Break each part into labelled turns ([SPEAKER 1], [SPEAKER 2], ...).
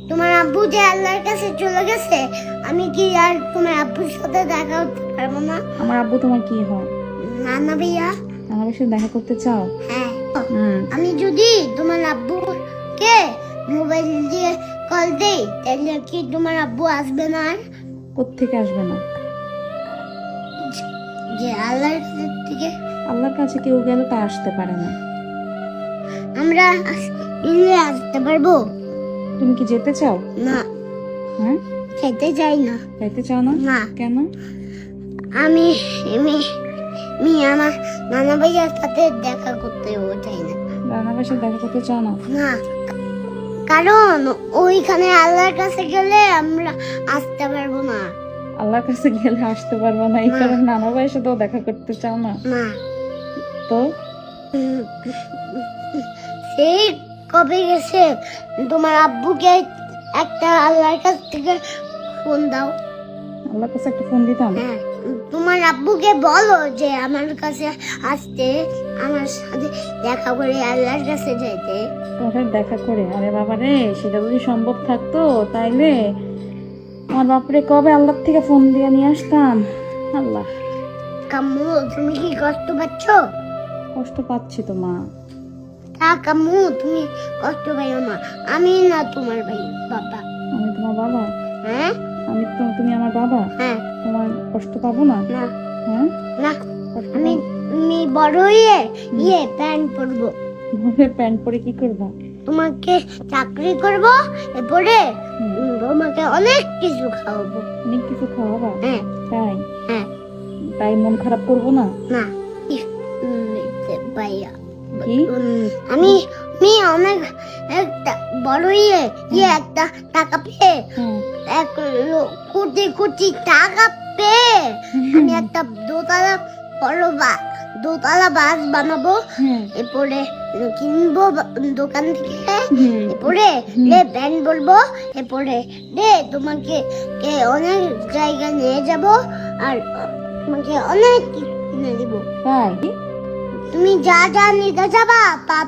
[SPEAKER 1] তোমার আব্বু যে আল্লাহর কাছে চলে গেছে, আমি কি আর তোমার আব্বুর সাথে দেখা করতে পারবো না?
[SPEAKER 2] আমার আব্বু তোমার কি হয়?
[SPEAKER 1] নানা ভাইয়া।
[SPEAKER 2] আমার সাথে দেখা করতে চাও?
[SPEAKER 1] হ্যাঁ। আমি যদি তোমার আব্বুকে মোবাইল দিয়ে কল দেই, তাহলে কি তোমার আব্বু আসবে না? আর
[SPEAKER 2] কোত্থেকে আসবে না?
[SPEAKER 1] যে আল্লাহর থেকে।
[SPEAKER 2] আল্লাহর কাছে কেউ গেলে তা আসতে পারে না।
[SPEAKER 1] আমরা মিলে আসতে পারবো?
[SPEAKER 2] তুমি কি যেতে চাও?
[SPEAKER 1] না।
[SPEAKER 2] হ্যাঁ,
[SPEAKER 1] খেতে চাই না।
[SPEAKER 2] যাইতে চাও না?
[SPEAKER 1] না।
[SPEAKER 2] কেন?
[SPEAKER 1] আমি আমার নানা ভাইয়ার সাথে দেখা করতেও চাই না।
[SPEAKER 2] রান্নার সাথে দেখা করতে চাও না?
[SPEAKER 1] না, কারণ ওইখানে আল্লাহর কাছে গেলে আমরা আসতে পারবো না।
[SPEAKER 2] আল্লাহর কাছে গেলে আসতে পারবো না, এই
[SPEAKER 1] না।
[SPEAKER 2] কারণে নানা ভাইয়ের সাথেও দেখা করতে চাও না?
[SPEAKER 1] না।
[SPEAKER 2] তো
[SPEAKER 1] সেই কবে গেছে, তোমার আব্বুকে একটা আল্লাহর কাছ থেকে ফোন দাও।
[SPEAKER 2] আল্লাহর কাছে একটা ফোন দিতাম।
[SPEAKER 1] হ্যাঁ, তোমার আব্বুকে বলো যে আমার কাছে আসতে, আমার সাথে দেখা করে আল্লাহর কাছে যেতে।
[SPEAKER 2] তোর দেখা করে? আরে বাবা রে, সেটা যদি সম্ভব থাকতো তাইলে আমার বাপরে কবে আল্লাহ থেকে ফোন দিয়ে নিয়ে আসতাম। আল্লাহ।
[SPEAKER 1] কাম্মু, তুমি কি কষ্ট পাচ্ছ?
[SPEAKER 2] কষ্ট পাচ্ছি তো মা।
[SPEAKER 1] কাম্মু, তুমি কষ্ট পাইও না, আমি না তোমার ভাই বাবা।
[SPEAKER 2] আমি তোমার বাবা?
[SPEAKER 1] হ্যাঁ।
[SPEAKER 2] তুমি আমার বাবা?
[SPEAKER 1] হ্যাঁ।
[SPEAKER 2] তোমার কষ্ট পাবো না?
[SPEAKER 1] না।
[SPEAKER 2] হ্যাঁ,
[SPEAKER 1] না,
[SPEAKER 2] কষ্ট
[SPEAKER 1] আমি বড় হয়ে প্যান্ট পরবো।
[SPEAKER 2] প্যান্ট পরে কি করবা?
[SPEAKER 1] তোমাকে চাকরি করব, এরপরে তোমাকে অনেক কিছু খাওয়াবো।
[SPEAKER 2] অনেক কিছু খাওয়াবা?
[SPEAKER 1] হ্যাঁ।
[SPEAKER 2] তাই?
[SPEAKER 1] হ্যাঁ।
[SPEAKER 2] তাই মন খারাপ করবো না?
[SPEAKER 1] না। ভাইয়া,
[SPEAKER 2] কি?
[SPEAKER 1] আমি অনেক একটা বড় একটা টাকা পেয়ে,
[SPEAKER 2] হ্যাঁ।
[SPEAKER 1] এক কোটি কোটি টাকা পেয়ে আমি একটা দোতলা বাস বানাবো।
[SPEAKER 2] হ্যাঁ।
[SPEAKER 1] এরপরে কিনবো দোকান থেকে। এরপরে ব্যান্ড বলবো। এরপরে তোমাকে অনেক জায়গায় নিয়ে যাব, আর তোমাকে অনেক কিছু কিনে দিব।
[SPEAKER 2] তাই?
[SPEAKER 1] তুমি যা যা নিতে যাবা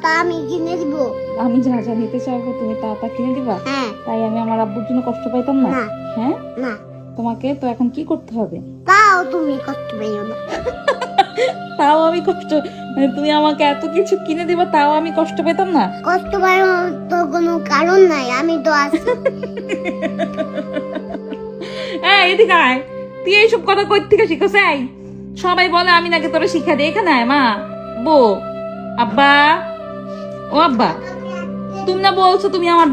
[SPEAKER 1] তা আমি কিনে দিব।
[SPEAKER 2] আমি যা যা নিতে চাইবো তুমি তা তা কিনে দিবা?
[SPEAKER 1] হ্যাঁ।
[SPEAKER 2] তাই আমি আমার আব্বুর জন্য কষ্ট পাইতাম না?
[SPEAKER 1] না।
[SPEAKER 2] হ্যাঁ,
[SPEAKER 1] না,
[SPEAKER 2] তোমাকে তো এখন কি করতে হবে?
[SPEAKER 1] তাও তুমি কষ্ট পাইও না।
[SPEAKER 2] তাও আমি কষ্ট, মানে তুমি আমাকে এত কিছু কিনে দিবা তাও আমি কষ্ট পেতাম না?
[SPEAKER 1] কষ্ট পাওয়ার তো কোনো কারণ নাই, আমি তো আছি।
[SPEAKER 2] এদিকে আয়, তুই এইসব কথা কই থেকে শিখছ? সবাই বলে আমি নাকি তোরা শিক্ষা দিই। এখানে আয় মা, বো, আব্বা, ও আব্বা, তুমি না বলছো তুমি আমার